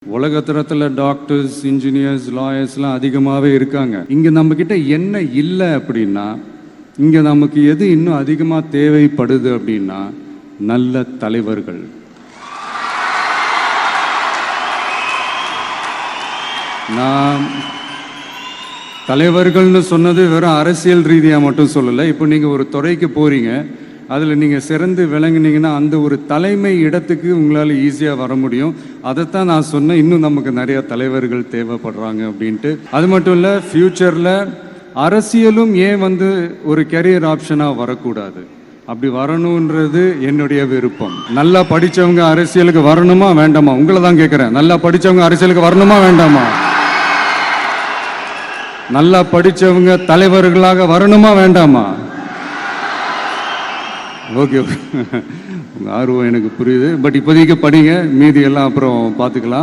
உலகத்தரத்தில் doctors, engineers, லாயர்ஸ்லாம் அதிகமாகவே இருக்காங்க. இங்கே நம்மக்கிட்ட என்ன இல்லை அப்படின்னா, இங்கே நமக்கு எது இன்னும் அதிகமாக தேவைப்படுது அப்படின்னா நல்ல தலைவர்கள். நான் தலைவர்கள்னு சொன்னது வெறும் அரசியல் ரீதியாக மட்டும் சொல்லலை. இப்போ நீங்கள் ஒரு துறைக்கு போகிறீங்க, அதில் நீங்கள் சிறந்து விளங்குனீங்கன்னா அந்த ஒரு தலைமை இடத்துக்கு உங்களால் ஈஸியாக வர முடியும். அதைத்தான் நான் சொன்னேன், இன்னும் நமக்கு நிறைய தலைவர்கள் தேவைப்படுறாங்க அப்படின்ட்டு. அது மட்டும் இல்லை, ஃப்யூச்சரில் அரசியலும் ஏன் ஒரு கெரியர் ஆப்ஷனாக வரக்கூடாது, அப்படி வரணுன்றது என்னுடைய விருப்பம். நல்லா படித்தவங்க அரசியலுக்கு வரணுமா வேண்டாமா? உங்களை தான் கேட்குறேன். நல்லா படித்தவங்க அரசியலுக்கு வரணுமா வேண்டாமா? நல்லா படித்தவங்க தலைவர்களாக வரணுமா வேண்டாமா? ஓகே, உங்கள் ஆர்வம் எனக்கு புரியுது. பட் இப்போதைக்கு படிங்க, மீதி எல்லாம் அப்புறம் பார்த்துக்கலாம்.